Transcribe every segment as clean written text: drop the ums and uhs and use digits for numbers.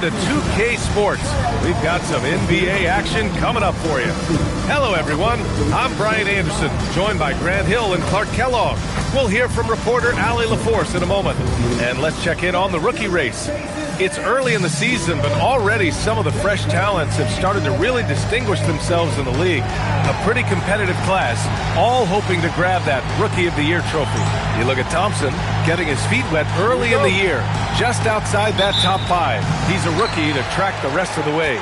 to 2K Sports. We've got some NBA action coming up for you. Hello, everyone. I'm Brian Anderson, joined by Grant Hill and Clark Kellogg. We'll hear from reporter Allie LaForce in a moment. And let's check in on the rookie race. It's early in the season, but already some of the fresh talents have started to really distinguish themselves in the league. A pretty competitive class, all hoping to grab that Rookie of the Year trophy. You look at Thompson, getting his feet wet early in the year, just outside that top 5. He's a rookie to track the rest of the way.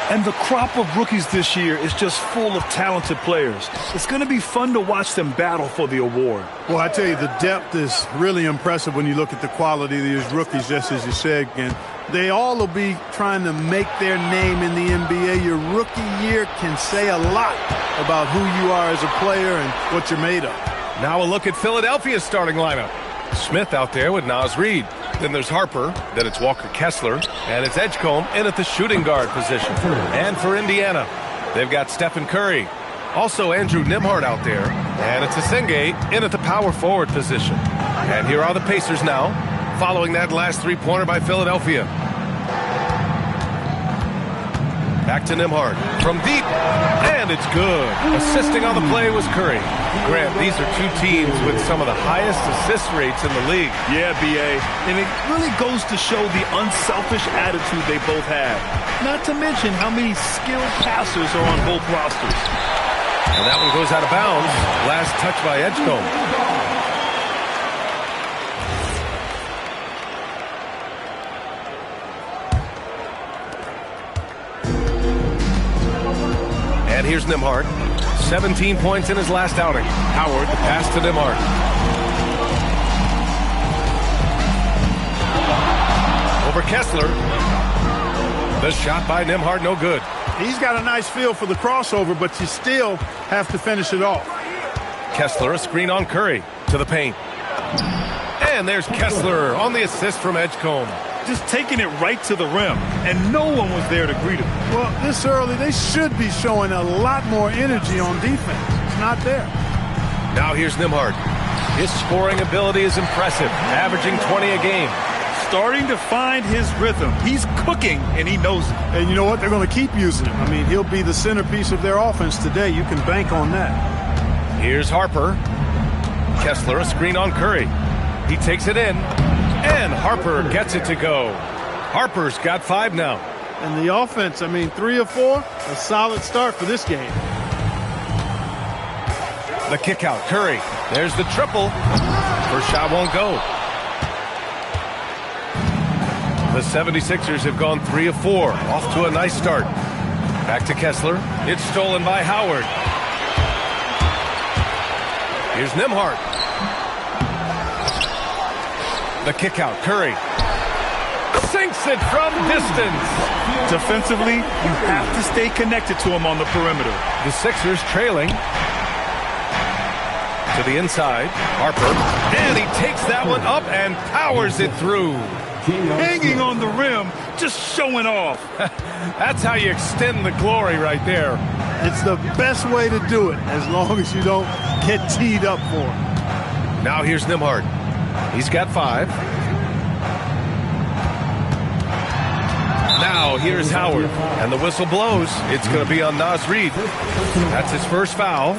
And the crop of rookies this year is just full of talented players. It's going to be fun to watch them battle for the award. Well, I tell you, the depth is really impressive when you look at the quality of these rookies, just as you said. And they all will be trying to make their name in the NBA. Your rookie year can say a lot about who you are as a player and what you're made of. Now a look at Philadelphia's starting lineup. Smith out there with Naz Reid. Then there's Harper, then it's Walker Kessler, and it's Edgecombe in at the shooting guard position. And for Indiana, they've got Stephen Curry. Also Andrew Nembhard out there, and it's Asenge in at the power forward position. And here are the Pacers now, following that last three-pointer by Philadelphia. Back to Nembhard from deep, and it's good. Assisting on the play was Curry. Grant, these are two teams with some of the highest assist rates in the league. Yeah, B.A., and it really goes to show the unselfish attitude they both have. Not to mention how many skilled passers are on both rosters. And that one goes out of bounds. Last touch by Edgecombe. And here's Nembhard. 17 points in his last outing. Howard, the pass to Nembhard. Over Kessler. The shot by Nembhard, no good. He's got a nice feel for the crossover, but you still have to finish it off. Kessler, a screen on Curry. To the paint. And there's Kessler on the assist from Edgecombe. Just taking it right to the rim, and no one was there to greet him. Well, this early, they should be showing a lot more energy on defense. It's not there. Now here's Nembhard. His scoring ability is impressive, averaging 20 a game. Starting to find his rhythm. He's cooking, and he knows it. And you know what? They're going to keep using him. I mean, he'll be the centerpiece of their offense today. You can bank on that. Here's Harper. Kessler, a screen on Curry. He takes it in. And Harper gets it to go. Harper's got 5 now. And the offense, I mean, 3 or 4, a solid start for this game. The kick out, Curry. There's the triple. First shot won't go. The 76ers have gone 3 of 4. Off to a nice start. Back to Kessler. It's stolen by Howard. Here's Nembhard. The kick out, Curry. Sinks it from distance. Defensively, you have to stay connected to him on the perimeter. The Sixers trailing. To the inside, Harper. And he takes that one up and powers it through. Hanging on the rim, just showing off. That's how you extend the glory right there. It's the best way to do it, as long as you don't get teed up for it. Now here's Nembhard. He's got 5. Now here's Howard. And the whistle blows. It's going to be on Naz Reid. That's his first foul.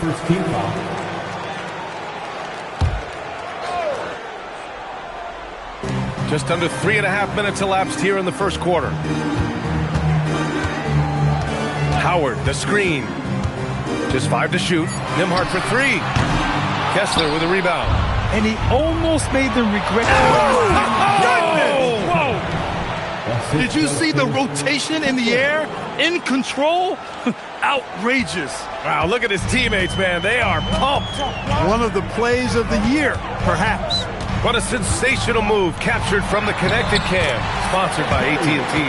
Just under 3.5 minutes elapsed here in the first quarter. Howard, the screen. Just 5 to shoot. Nembhard for 3. Kessler with a rebound. And he almost made them regret. Whoa! Did you see the rotation in the air? In control? Outrageous. Wow, look at his teammates, man. They are pumped. One of the plays of the year, perhaps. What a sensational move captured from the Connected Cam, sponsored by AT&T.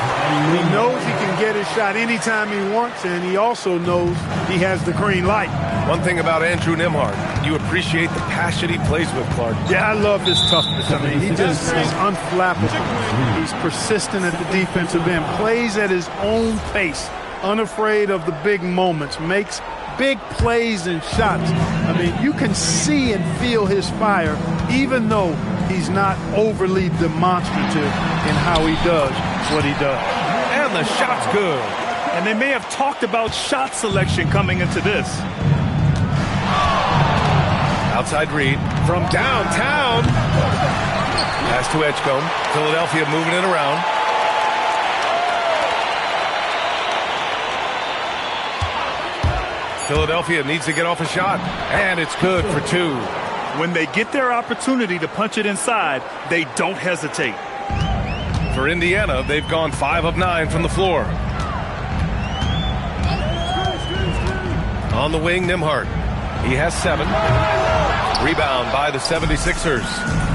He knows he can get his shot anytime he wants, and he also knows he has the green light. One thing about Andrew Nembhard, you appreciate the passion he plays with, Clark. Yeah, I love his toughness. I mean, he just is unflappable. He's persistent at the defensive end, plays at his own pace, unafraid of the big moments, makes big plays and shots. I mean, you can see and feel his fire, even though he's not overly demonstrative in how he does what he does. And the shot's good. And they may have talked about shot selection coming into this. Outside Reed from downtown. Pass to Edgecombe. Philadelphia moving it around. Philadelphia needs to get off a shot, and it's good for two. When they get their opportunity to punch it inside, they don't hesitate. For Indiana, they've gone 5 of 9 from the floor. On the wing, Nembhard. He has 7. Rebound by the 76ers.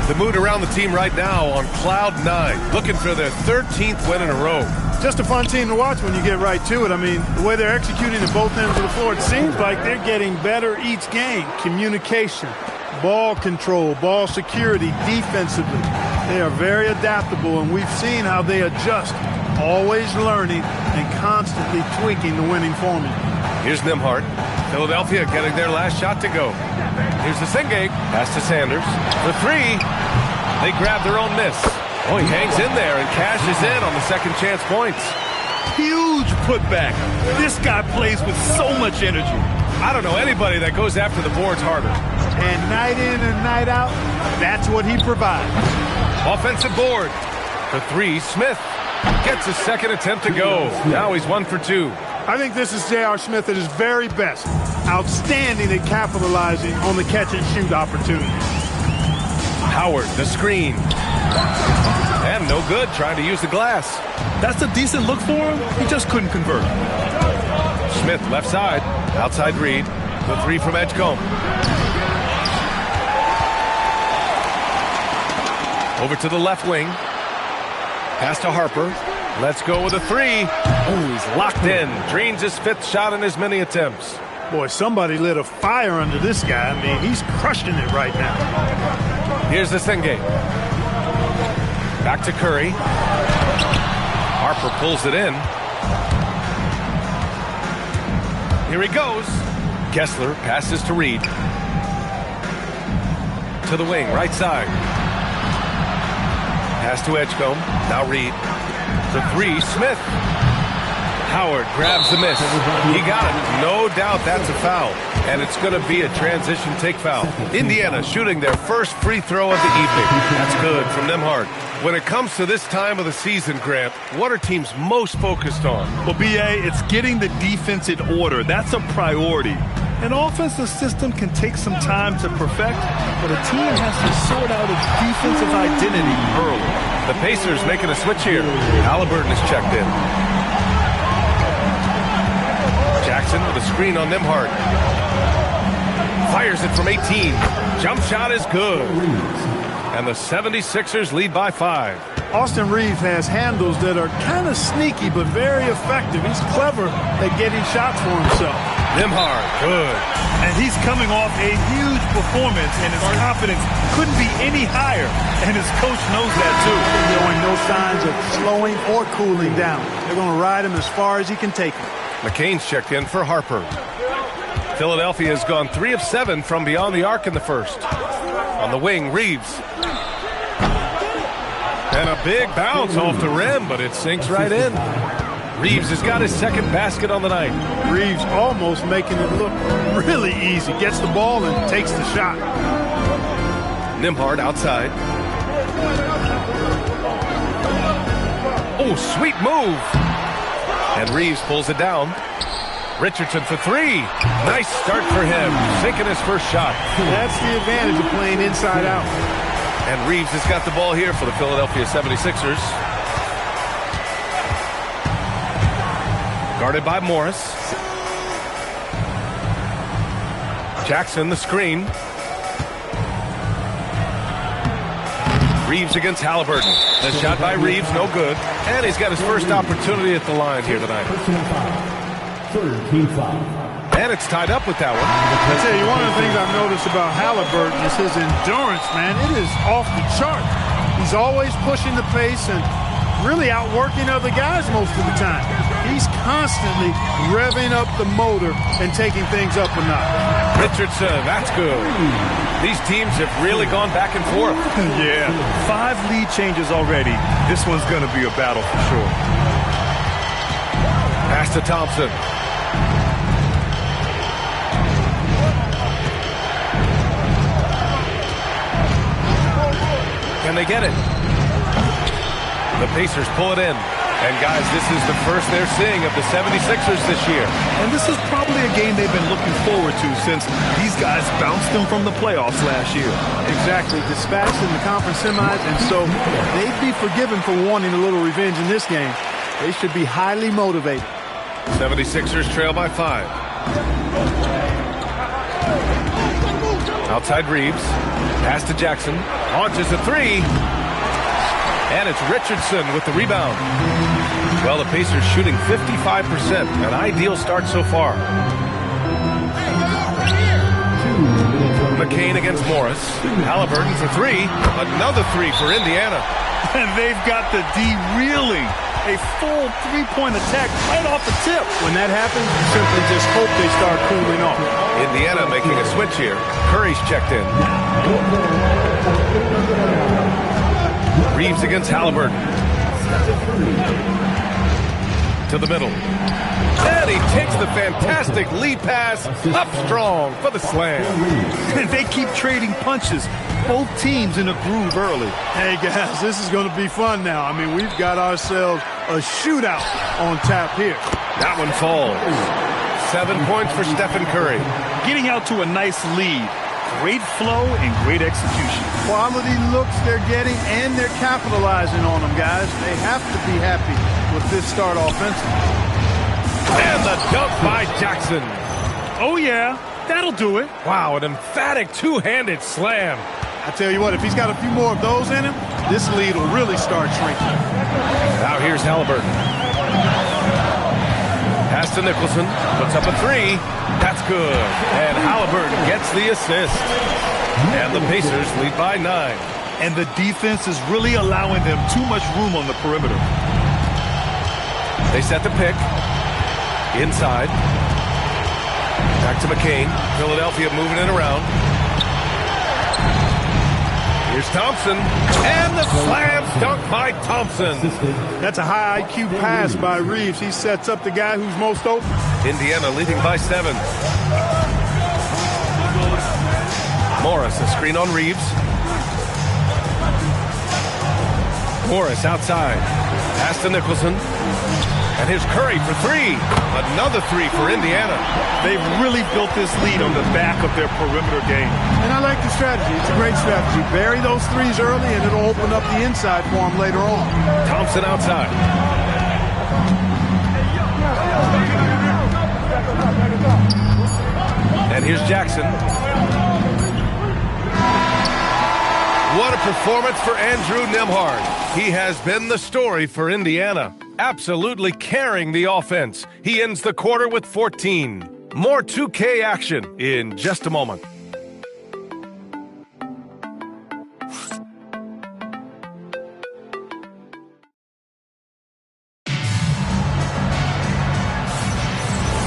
The mood around the team right now on cloud 9, looking for their 13th win in a row. Just a fun team to watch when you get right to it. I mean, the way they're executing at both ends of the floor, it seems like they're getting better each game. Communication, ball control, ball security, defensively. They are very adaptable, and we've seen how they adjust, always learning and constantly tweaking the winning formula. Here's Nembhard. Philadelphia getting their last shot to go. Here's the Singate. Pass to Sanders. For 3. They grab their own miss. Oh, he hangs in there and cashes in on the second chance points. Huge putback. This guy plays with so much energy. I don't know anybody that goes after the boards harder. And night in and night out, that's what he provides. Offensive board. For 3, Smith gets his second attempt to go. Now he's 1 for 2. I think this is J.R. Smith at his very best. Outstanding at capitalizing on the catch-and-shoot opportunity. Howard, the screen. And no good, trying to use the glass. That's a decent look for him. He just couldn't convert. Smith, left side. Outside Reed. The 3 from Edgecombe. Over to the left wing. Pass to Harper. Let's go with a 3. Oh, he's locked in. Dreams his 5th shot in as many attempts. Boy, somebody lit a fire under this guy. I mean, he's crushing it right now. Here's the Singate. Back to Curry. Harper pulls it in. Here he goes. Kessler passes to Reed. To the wing, right side. Pass to Edgecombe. Now Reed. The 3, Smith. Howard grabs the miss. He got it. No doubt that's a foul. And it's going to be a transition take foul. Indiana shooting their first free throw of the evening. That's good from Nembhard. When it comes to this time of the season, Grant, what are teams most focused on? Well, B.A., it's getting the defense in order. That's a priority. An offensive system can take some time to perfect, but a team has to sort out its defensive identity early. The Pacers making a switch here. Halliburton is checked in. Jackson with a screen on Nembhard. Fires it from 18. Jump shot is good. And the 76ers lead by 5. Austin Reeves has handles that are kind of sneaky but very effective. He's clever at getting shots for himself. Nembhard, good. And he's coming off a huge performance, and his confidence couldn't be any higher. And his coach knows that, too. Showing no signs of slowing or cooling down. They're going to ride him as far as he can take him. McCain's checked in for Harper. Philadelphia has gone 3 of 7 from beyond the arc in the first. On the wing, Reeves. And a big bounce off the rim, but it sinks right in. Reeves has got his second basket on the night. Reeves almost making it look really easy. Gets the ball and takes the shot. Nembhard outside. Oh, sweet move. And Reeves pulls it down. Richardson for 3. Nice start for him. Sinking his first shot. That's the advantage of playing inside out. And Reeves has got the ball here for the Philadelphia 76ers. Guarded by Morris. Jackson the screen. Reeves against Halliburton. The shot by Reeves, no good. And he's got his first opportunity at the line here tonight. And it's tied up with that one. I tell you, one of the things I've noticed about Halliburton is his endurance, man. It is off the chart. He's always pushing the pace, and really outworking other guys most of the time. He's constantly revving up the motor and taking things up a notch. Richardson, that's good. These teams have really gone back and forth. Yeah, 5 lead changes already. This one's going to be a battle for sure. Pass to Thompson. Can they get it? The Pacers pull it in. And guys, this is the first they're seeing of the 76ers this year. And this is probably a game they've been looking forward to since these guys bounced them from the playoffs last year. Exactly. Dispatched in the conference semis, and so they'd be forgiven for wanting a little revenge in this game. They should be highly motivated. 76ers trail by 5. Outside Reeves. Pass to Jackson. Launches a 3. And it's Richardson with the rebound. Well, the Pacers shooting 55%. An ideal start so far. McCain against Morris. Halliburton for 3. Another 3 for Indiana. And they've got the D reeling. A full 3-point attack right off the tip. When that happens, you simply just hope they start cooling off. Indiana making a switch here. Curry's checked in. Reeves against Halliburton. To the middle. And he takes the fantastic lead pass up strong for the slam. And they keep trading punches. Both teams in a groove early. Hey, guys, this is going to be fun now. I mean, we've got ourselves a shootout on tap here. That one falls. 7 points for Stephen Curry. Getting out to a nice lead. Great flow and great execution. Quality looks they're getting, and they're capitalizing on them, guys. They have to be happy with this start offensively. And the dunk by Jackson. Oh, yeah. That'll do it. Wow, an emphatic two-handed slam. I tell you what, if he's got a few more of those in him, this lead will really start shrinking. Now here's Halliburton. Pass to Nicholson. Puts up a 3. That's good. And Halliburton gets the assist. And the Pacers lead by 9. And the defense is really allowing them too much room on the perimeter. They set the pick. Inside. Back to McCain. Philadelphia moving it around. Here's Thompson. And the slam dunk by Thompson. That's a high IQ pass by Reeves. He sets up the guy who's most open. Indiana leading by 7. Morris, a screen on Reeves. Morris outside. Pass to Nicholson. And here's Curry for 3. Another 3 for Indiana. They've really built this lead on the back of their perimeter game. And I like the strategy. It's a great strategy. Bury those 3s early, and it'll open up the inside for them later on. Thompson outside. And here's Jackson. What a performance for Andrew Nembhard. He has been the story for Indiana, absolutely carrying the offense. He ends the quarter with 14. More 2K action in just a moment.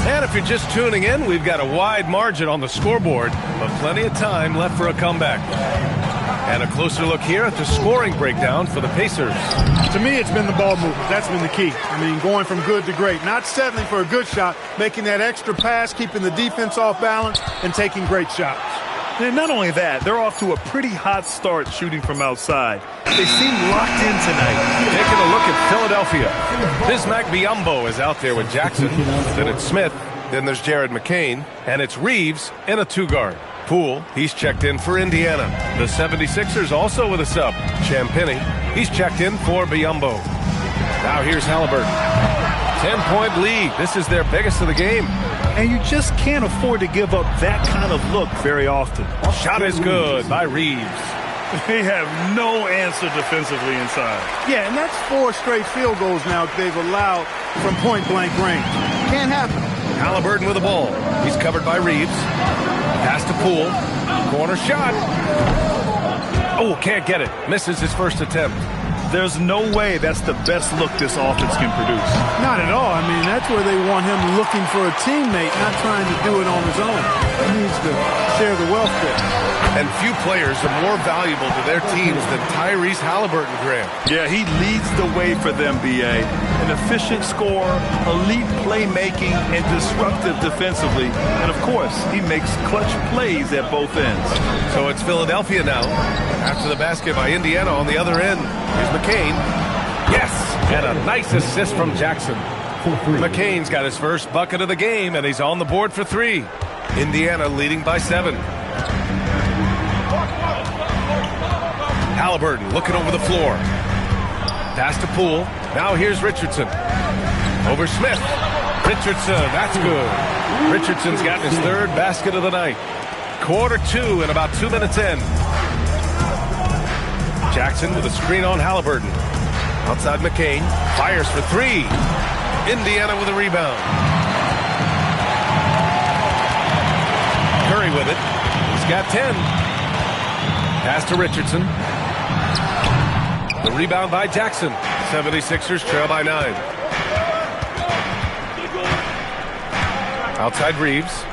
And if you're just tuning in, we've got a wide margin on the scoreboard, but plenty of time left for a comeback. And a closer look here at the scoring breakdown for the Pacers. To me, it's been the ball movement. That's been the key. I mean, going from good to great. Not settling for a good shot, making that extra pass, keeping the defense off balance, and taking great shots. And not only that, they're off to a pretty hot start shooting from outside. They seem locked in tonight. Taking a look at Philadelphia. Bismack Biyombo is out there with Jackson. Then it's Smith. Then there's Jared McCain. And it's Reeves in a 2-guard. Poole, he's checked in for Indiana. The 76ers also with a sub. Champagnie, he's checked in for Biyombo. Now here's Halliburton. 10-point lead. This is their biggest of the game. And you just can't afford to give up that kind of look very often. Shot is good by Reeves. They have no answer defensively inside. Yeah, and that's 4 straight field goals now they've allowed from point-blank range. Can't happen. Halliburton with the ball. He's covered by Reeves. Pass to Poole. Corner shot. Oh, can't get it. Misses his first attempt. There's no way that's the best look this offense can produce. Not at all. I mean, that's where they want him looking for a teammate, not trying to do it on his own. He needs to share the wealth there. And few players are more valuable to their teams than Tyrese Halliburton, Graham. Yeah, he leads the way for them, B.A. An efficient scorer, elite playmaking, and disruptive defensively. And, of course, he makes clutch plays at both ends. So it's Philadelphia now. After the basket by Indiana on the other end. Here's McCain. Yes! And a nice assist from Jackson. McCain's got his first bucket of the game, and he's on the board for 3. Indiana leading by 7. Halliburton looking over the floor. Pass to Poole. Now here's Richardson. Over Smith. Richardson, that's good. Richardson's gotten his 3rd basket of the night. Quarter 2 and about 2 minutes in. Jackson with a screen on Halliburton. Outside McCain. Fires for 3. Indiana with a rebound. Curry with it. He's got 10. Pass to Richardson. The rebound by Jackson. 76ers trail by 9. Outside Reeves.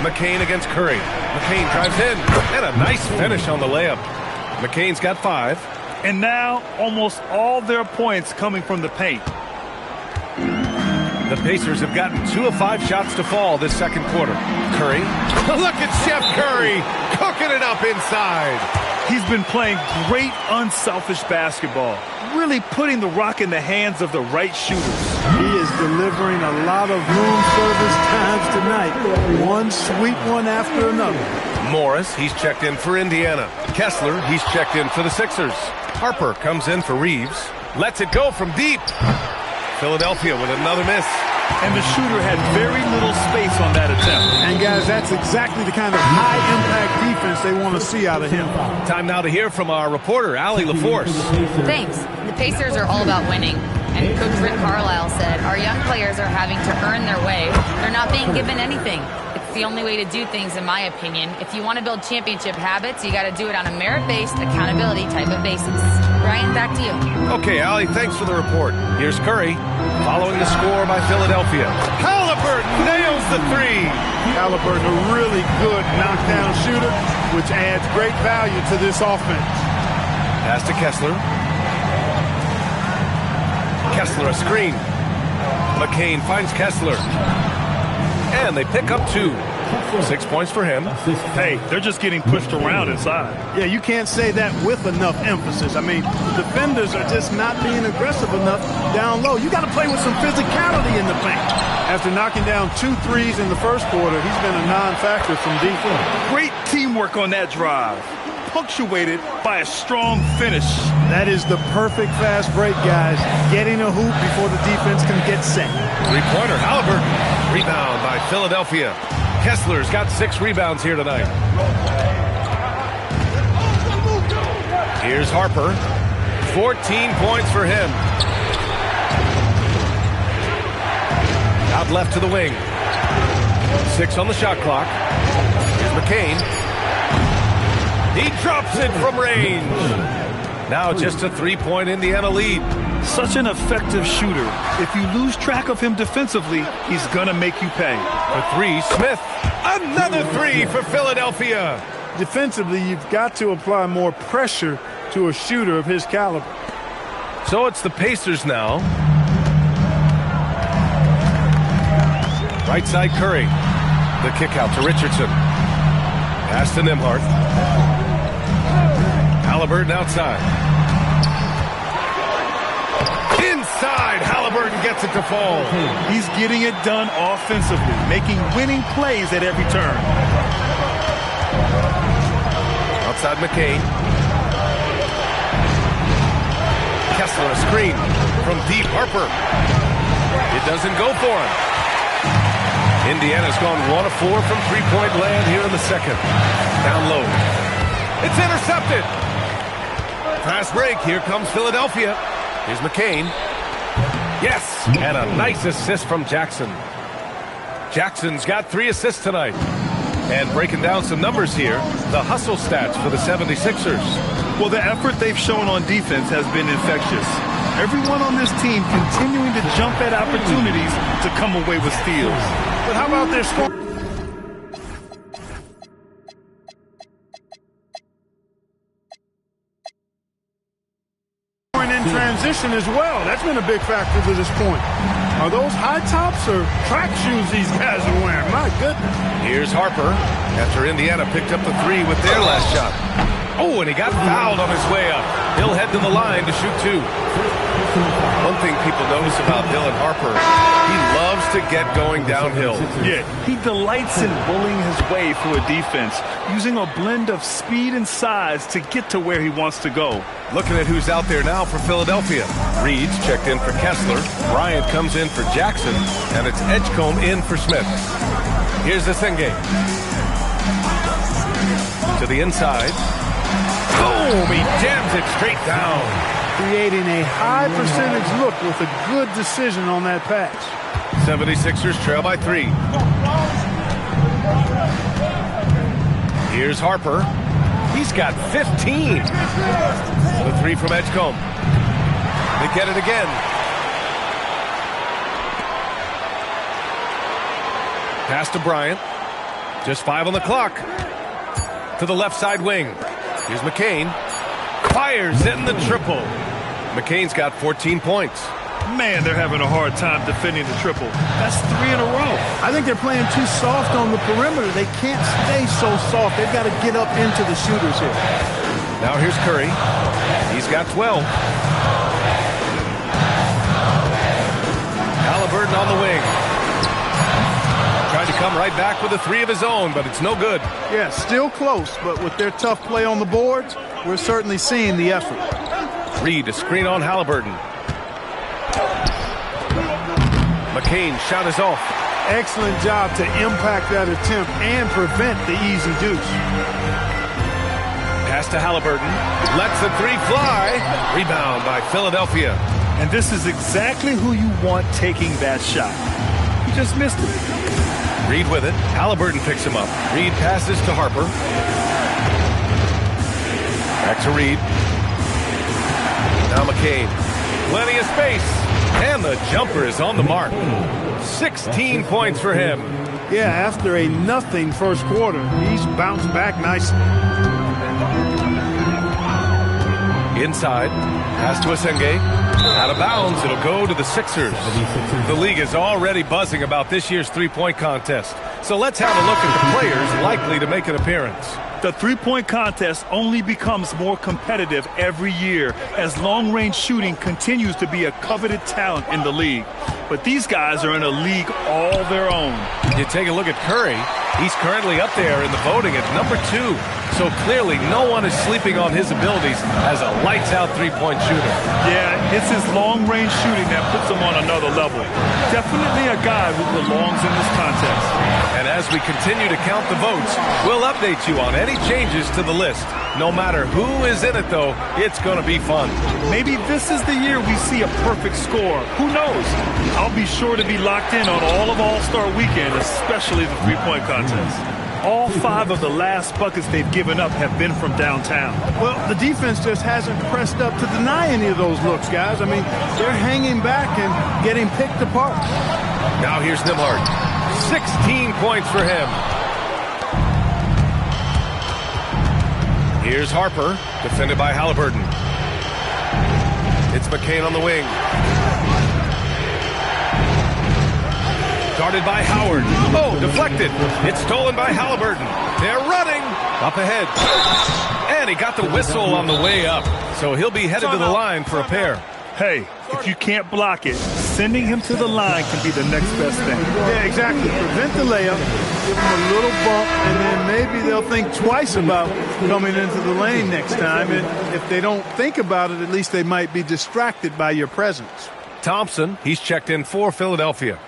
McCain against Curry. McCain drives in. And a nice finish on the layup. McCain's got 5. And now almost all their points coming from the paint. The Pacers have gotten 2 of 5 shots to fall this second quarter. Curry. Look at Chef Curry cooking it up inside. He's been playing great unselfish basketball, really putting the rock in the hands of the right shooters. He is delivering a lot of room service times tonight. One sweet one after another. Morris, he's checked in for Indiana. Kessler, he's checked in for the Sixers. Harper comes in for Reeves. Lets it go from deep. Philadelphia with another miss. And the shooter had very little space on that attempt. And, guys, that's exactly the kind of high-impact defense they want to see out of him. Time now to hear from our reporter, Allie LaForce. Thanks. The Pacers are all about winning. And Coach Rick Carlisle said, our young players are having to earn their way. They're not being given anything. It's the only way to do things, in my opinion. If you want to build championship habits, you got to do it on a merit-based, accountability type of basis. Brian, back to you. Okay, Allie, thanks for the report. Here's Curry, following the score by Philadelphia. Halliburton nails the 3. Halliburton, a really good knockdown shooter, which adds great value to this offense. Pass to Kessler. Kessler, a screen. McCain finds Kessler. And they pick up 2. 6 points for him. Hey, they're just getting pushed around inside. Yeah, you can't say that with enough emphasis. I mean, defenders are just not being aggressive enough down low. You got to play with some physicality in the paint. After knocking down 2 threes in the first quarter, he's been a non-factor from deep. Great teamwork on that drive, punctuated by a strong finish. That is the perfect fast break, guys. Getting a hoop before the defense can get set. 3-pointer, Halliburton. Rebound by Philadelphia. Kessler's got 6 rebounds here tonight. Here's Harper. 14 points for him. Out left to the wing. 6 on the shot clock. Here's McCain. He drops it from range. Now just a 3-point Indiana lead. Such an effective shooter. If you lose track of him defensively, he's going to make you pay. For 3, Smith. Another 3 for Philadelphia. Defensively, you've got to apply more pressure to a shooter of his caliber. So it's the Pacers now. Right side Curry. The kick out to Richardson. Pass to Nembhard. Halliburton outside. Inside, Halliburton gets it to fall. He's getting it done offensively, making winning plays at every turn. Outside McCain. Kessler, a screen from deep. Harper. It doesn't go for him. Indiana's gone 1 of 4 from three-point land here in the second. Down low. It's intercepted. Fast break. Here comes Philadelphia. Here's McCain. Yes, and a nice assist from Jackson. Jackson's got 3 assists tonight. And breaking down some numbers here, the hustle stats for the 76ers. Well, the effort they've shown on defense has been infectious. Everyone on this team continuing to jump at opportunities to come away with steals. But how about their score? In transition as well. That's been a big factor to this point. Are those high tops or track shoes these guys are wearing? My goodness. Here's Harper after Indiana picked up the three with their last shot. Oh, and he got fouled on his way up. He'll head to the line to shoot two. One thing people notice about Dylan Harper, he loves to get going downhill. Yeah, he delights in bullying his way through a defense, using a blend of speed and size to get to where he wants to go. Looking at who's out there now for Philadelphia. Reed's checked in for Kessler. Bryant comes in for Jackson. And it's Edgecombe in for Smith. Here's Senge. To the inside. Boom! He jams it straight down. Creating a high percentage look with a good decision on that pass. 76ers trail by 3. Here's Harper. He's got 15. The three from Edgecombe. They get it again. Pass to Bryant. Just 5 on the clock. To the left side wing. Here's McCain. Fires in the triple. McCain's got 14 points. Man, they're having a hard time defending the triple. That's 3 in a row. I think they're playing too soft on the perimeter. They can't stay so soft. They've got to get up into the shooters here. Now here's Curry. He's got 12. Halliburton on the wing. Tried to come right back with a 3 of his own, but it's no good. Yeah, still close, but with their tough play on the boards, we're certainly seeing the effort. Reed, a screen on Halliburton. McCain shot is off. Excellent job to impact that attempt and prevent the easy deuce. Pass to Halliburton. Lets the 3 fly. Rebound by Philadelphia. And this is exactly who you want taking that shot. He just missed it. Reed with it. Halliburton picks him up. Reed passes to Harper. Back to Reed. Now McCain. Plenty of space. And the jumper is on the mark. 16 points for him. Yeah, after a nothing first quarter, he's bounced back nicely. Inside. Pass to Senge. Out of bounds. It'll go to the Sixers. The league is already buzzing about this year's three-point contest. So let's have a look at the players likely to make an appearance. The three-point contest only becomes more competitive every year as long-range shooting continues to be a coveted talent in the league. But these guys are in a league all their own. You take a look at Curry. He's currently up there in the voting at number 2. So clearly no one is sleeping on his abilities as a lights-out three-point shooter. Yeah, it's his long-range shooting that puts him on another level. Definitely a guy who belongs in this contest. And as we continue to count the votes, we'll update you on any changes to the list. No matter who is in it, though, it's going to be fun. Maybe this is the year we see a perfect score. Who knows? I'll be sure to be locked in on all of All-Star Weekend, especially the three-point contest. All 5 of the last buckets they've given up have been from downtown. Well, the defense just hasn't pressed up to deny any of those looks, guys. I mean, they're hanging back and getting picked apart. Now here's Nembhard. 16 points for him. Here's Harper, defended by Halliburton. It's McCain on the wing. Guarded by Howard. Oh, deflected. It's stolen by Halliburton. They're running. Up ahead. And he got the whistle on the way up. So he'll be headed to the line for a pair. Hey, if you can't block it, sending him to the line can be the next best thing. Yeah, exactly. Prevent the layup, give him a little bump, and then maybe they'll think twice about coming into the lane next time. And if they don't think about it, at least they might be distracted by your presence. Thompson, he's checked in for Philadelphia.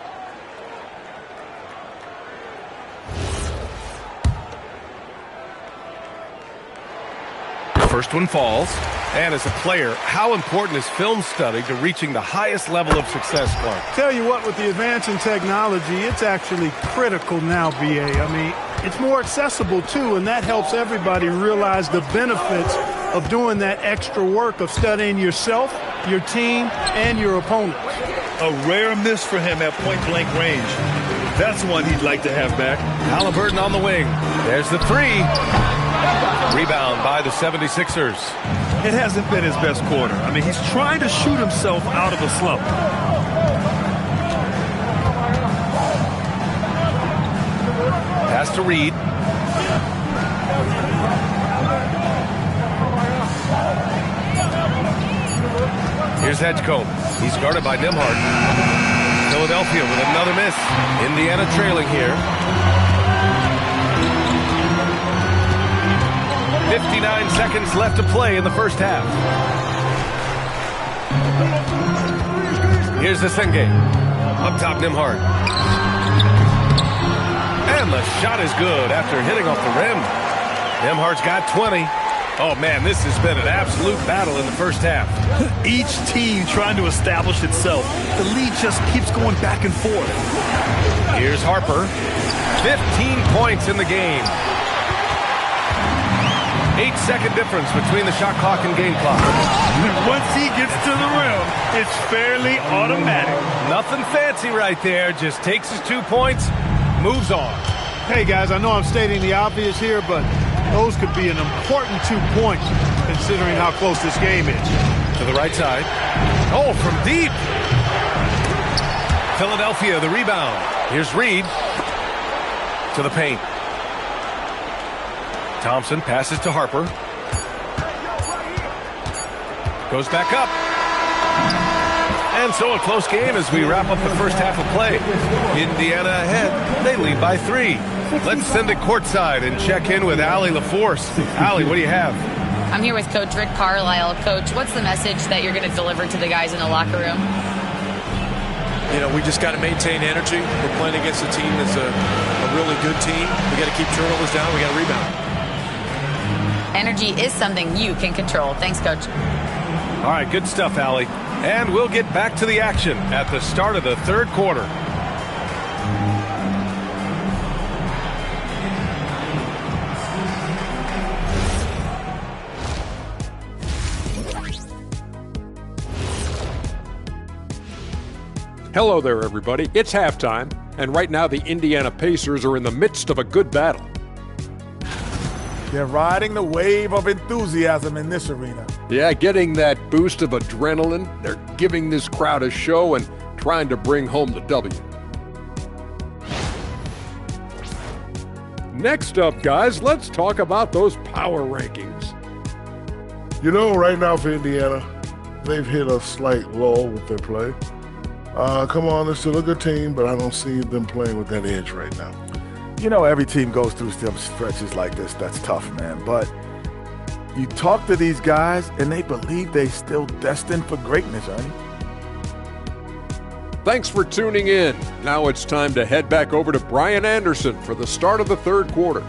First one falls. And as a player, how important is film study to reaching the highest level of success, Clark? Tell you what, with the advance in technology, it's actually critical now, BA. I mean, it's more accessible, too, and that helps everybody realize the benefits of doing that extra work of studying yourself, your team, and your opponent. A rare miss for him at point-blank range. That's one he'd like to have back. Halliburton on the wing. There's the three. Rebound by the 76ers. It hasn't been his best quarter. I mean, he's trying to shoot himself out of a slump. Pass to Reed. Here's Edgecombe. He's guarded by Nembhard. Philadelphia with another miss. Indiana trailing here. 59 seconds left to play in the first half. Here's the Senge. Up top, Nembhard. And the shot is good after hitting off the rim. Nembhard's got 20. Oh, man, this has been an absolute battle in the first half. Each team trying to establish itself. The lead just keeps going back and forth. Here's Harper. 15 points in the game. 8-second difference between the shot clock and game clock. Once he gets to the rim, it's fairly automatic. Nothing fancy right there. Just takes his 2 points, moves on. Hey, guys, I know I'm stating the obvious here, but those could be an important 2 points considering how close this game is. To the right side. Oh, from deep. Philadelphia, the rebound. Here's Reed. To the paint. Thompson passes to Harper. Goes back up. And so a close game as we wrap up the first half of play. Indiana ahead. They lead by 3. Let's send it courtside and check in with Allie LaForce. Allie, what do you have? I'm here with Coach Rick Carlisle. Coach, what's the message that you're going to deliver to the guys in the locker room? You know, we just got to maintain energy. We're playing against a team that's a really good team. We got to keep turnovers down. We got to rebound. Energy is something you can control. Thanks, Coach. All right, good stuff, Allie. And we'll get back to the action at the start of the third quarter. Hello there, everybody. It's halftime, and right now the Indiana Pacers are in the midst of a good battle. They're riding the wave of enthusiasm in this arena. Yeah, getting that boost of adrenaline. They're giving this crowd a show and trying to bring home the W. Next up, guys, let's talk about those power rankings. You know, right now for Indiana, they've hit a slight lull with their play. Come on, they're still a good team, but I don't see them playing with that edge right now. You know, every team goes through some stretches like this. That's tough, man. But you talk to these guys, and they believe they're still destined for greatness, Ernie. Thanks for tuning in. Now it's time to head back over to Brian Anderson for the start of the third quarter.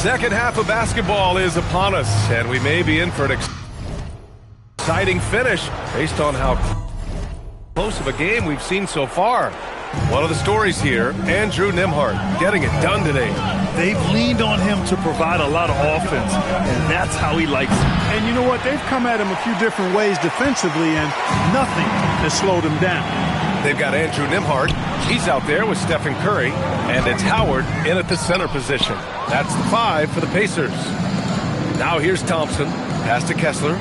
Second half of basketball is upon us, and we may be in for an exciting finish based on how close of a game we've seen so far. One of the stories here, Andrew Nembhard getting it done today. They've leaned on him to provide a lot of offense, and that's how he likes it. And you know what? They've come at him a few different ways defensively, and nothing has slowed him down. They've got Andrew Nembhard. He's out there with Stephen Curry, and it's Howard in at the center position. That's the 5 for the Pacers. Now here's Thompson. Pass to Kessler.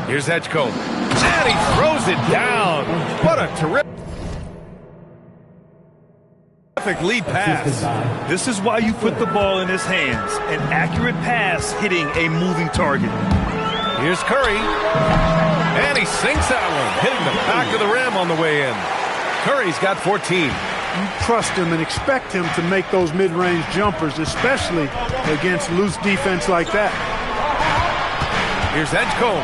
Here's Edgecombe. And he throws it down. What a terrific lead pass. This is why you put the ball in his hands. An accurate pass hitting a moving target. Here's Curry. And he sinks that one, hitting the back of the rim on the way in. Curry's got 14. You trust him and expect him to make those mid-range jumpers, especially against loose defense like that. Here's Edgecombe.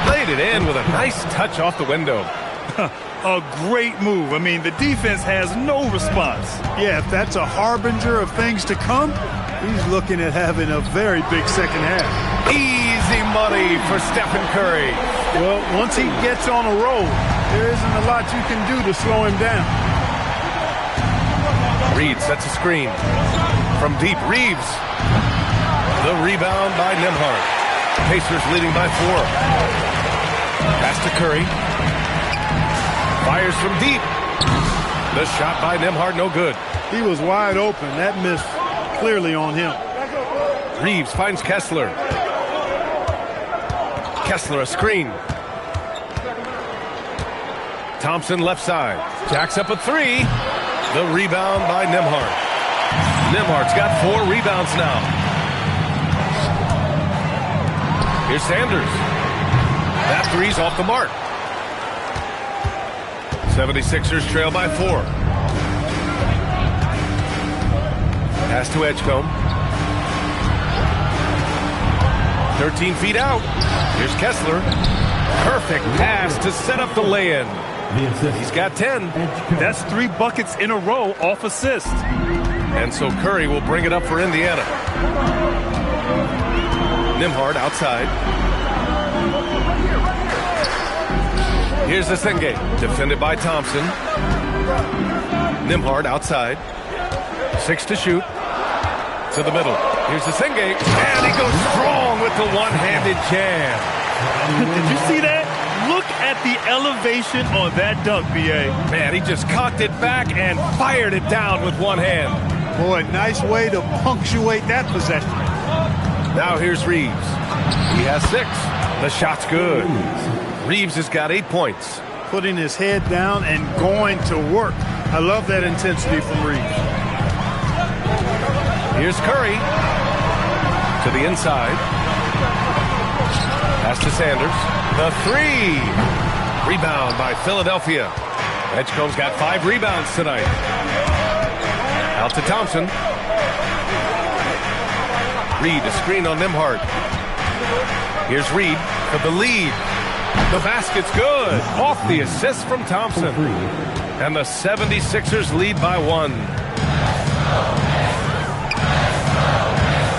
Laid it in with a nice touch off the window. A great move. I mean, the defense has no response. Yeah, if that's a harbinger of things to come, he's looking at having a very big second half. Easy money for Stephen Curry. Well, once he gets on a roll, there isn't a lot you can do to slow him down. Reed sets a screen. From deep, Reeves. The rebound by Nembhard. Pacers leading by 4. Pass to Curry. Fires from deep. The shot by Nembhard, no good. He was wide open. That missed clearly on him. Reeves finds Kessler. Kessler a screen. Thompson left side. Jacks up a 3. The rebound by Nembhard. Nembhard's got 4 rebounds now. Here's Sanders. That 3's off the mark. 76ers trail by 4. Pass to Edgecombe. 13 feet out. Here's Kessler. Perfect pass to set up the lay-in. He's got 10. That's 3 buckets in a row off assist. And so Curry will bring it up for Indiana. Nembhard outside. Here's Asenge, defended by Thompson. Nembhard outside. 6 to shoot. To the middle. Here's Asenge, and he goes strong with the one-handed jam. Did you see that? Look at the elevation on that dunk, B.A. Man, he just cocked it back and fired it down with one hand. Boy, nice way to punctuate that possession. Now here's Reeves. He has 6. The shot's good. Reeves has got 8 points. Putting his head down and going to work. I love that intensity from Reeves. Here's Curry. To the inside. Pass to Sanders. The 3. Rebound by Philadelphia. Edgecombe's got 5 rebounds tonight. Out to Thompson. Reed, a screen on Nembhard. Here's Reed for the lead. The basket's good. Off the assist from Thompson. And the 76ers lead by 1.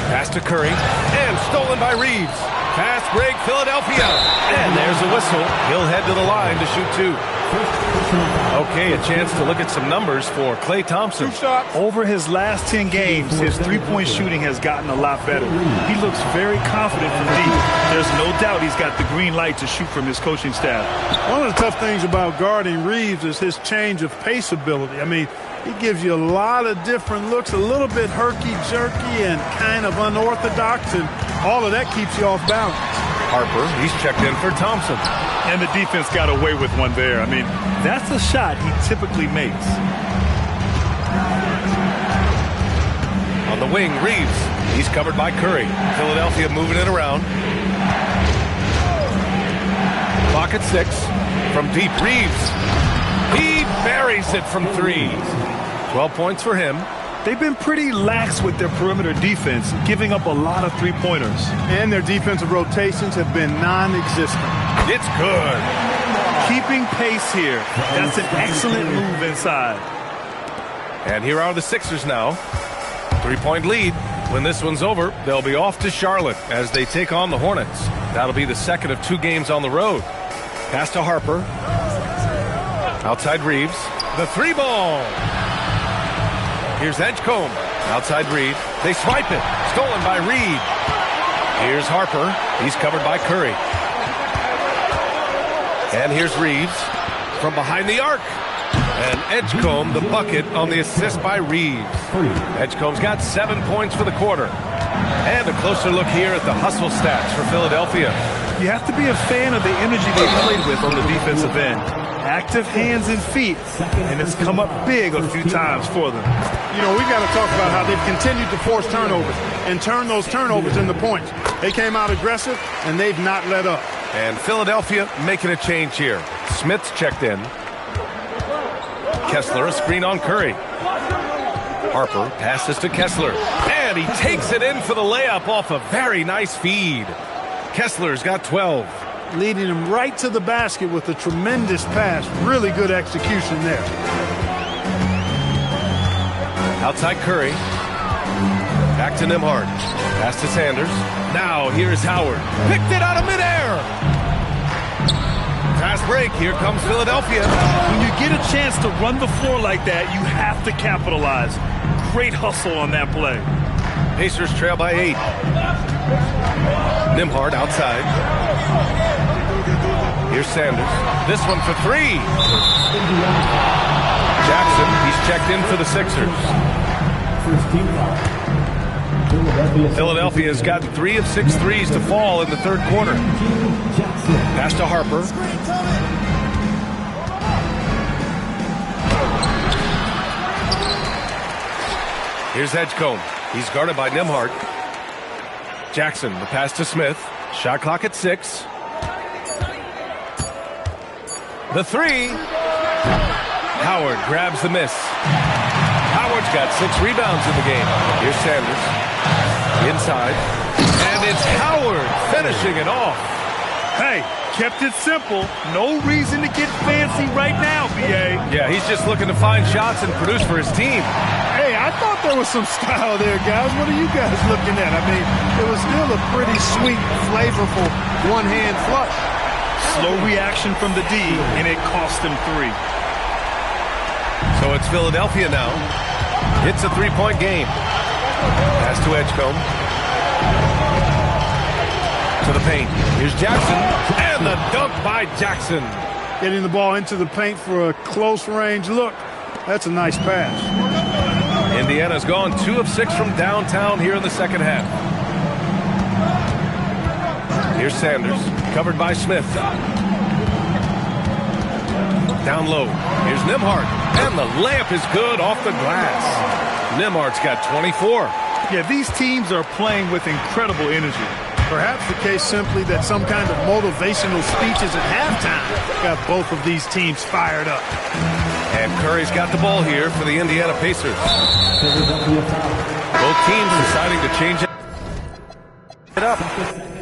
Pass to Curry. And stolen by Reeves. Fast break, Philadelphia. And there's a whistle. He'll head to the line to shoot 2. Okay, a chance to look at some numbers for Klay Thompson. Over his last 10 games, his three-point shooting has gotten a lot better. He looks very confident from deep. There's no doubt he's got the green light to shoot from his coaching staff. One of the tough things about guarding Reeves is his change of pace ability. I mean, he gives you a lot of different looks, a little bit herky-jerky and kind of unorthodox, and all of that keeps you off balance. Harper, he's checked in for Thompson. And the defense got away with one there. I mean, that's a shot he typically makes. On the wing, Reeves. He's covered by Curry. Philadelphia moving it around. Clock at 6. From deep, Reeves. He buries it from 3. 12 points for him. They've been pretty lax with their perimeter defense, giving up a lot of three-pointers. And their defensive rotations have been non-existent. It's good. Keeping pace here. That's an excellent move inside. And here are the Sixers now. 3-point lead. When this one's over, they'll be off to Charlotte as they take on the Hornets. That'll be the second of 2 games on the road. Pass to Harper. Outside Reeves. The 3-ball. Here's Edgecombe. Outside Reed. They swipe it. Stolen by Reed. Here's Harper. He's covered by Curry. And here's Reeves from behind the arc. And Edgecombe, the bucket on the assist by Reeves. Edgecombe's got 7 points for the quarter. And a closer look here at the hustle stats for Philadelphia. You have to be a fan of the energy they played with on the defensive end. Active hands and feet, and it's come up big a few times for them. You know, we've got to talk about how they've continued to force turnovers and turn those turnovers into points. They came out aggressive, and they've not let up. And Philadelphia making a change here. Smith's checked in. Kessler, a screen on Curry. Harper passes to Kessler. And he takes it in for the layup off a very nice feed. Kessler's got 12. Leading him right to the basket with a tremendous pass. Really good execution there. Outside Curry. Back to Nembhard. Pass to Sanders. Now here's Howard. Picked it out of midair. Fast break. Here comes Philadelphia. When you get a chance to run the floor like that, you have to capitalize. Great hustle on that play. Pacers trail by 8. Nembhard outside. Here's Sanders. This one for 3. Jackson, he's checked in for the Sixers. Philadelphia's gotten 3 of 6 threes to fall in the third quarter. Pass to Harper. Here's Edgecombe. He's guarded by Nembhard. Jackson, the pass to Smith. Shot clock at 6. The 3. Howard grabs the miss. Howard's got 6 rebounds in the game. Here's Sanders. Inside. And it's Howard finishing it off. Hey, kept it simple. No reason to get fancy right now, B.A. Yeah, he's just looking to find shots and produce for his team. Hey, I thought there was some style there, guys. What are you guys looking at? I mean, it was still a pretty sweet, flavorful one-hand flush. Slow reaction from the D, and it cost him 3. So it's Philadelphia now. It's a 3-point game. Pass to Edgecombe. To the paint. Here's Jackson. And the dunk by Jackson. Getting the ball into the paint for a close-range look. That's a nice pass. Indiana's gone 2 of 6 from downtown here in the second half. Here's Sanders. Covered by Smith. Down low. Here's Nembhard. And the layup is good off the glass. Nembhard's got 24. Yeah, these teams are playing with incredible energy. Perhaps the case simply that some kind of motivational speeches at halftime got both of these teams fired up. And Curry's got the ball here for the Indiana Pacers. Both teams deciding to change it up.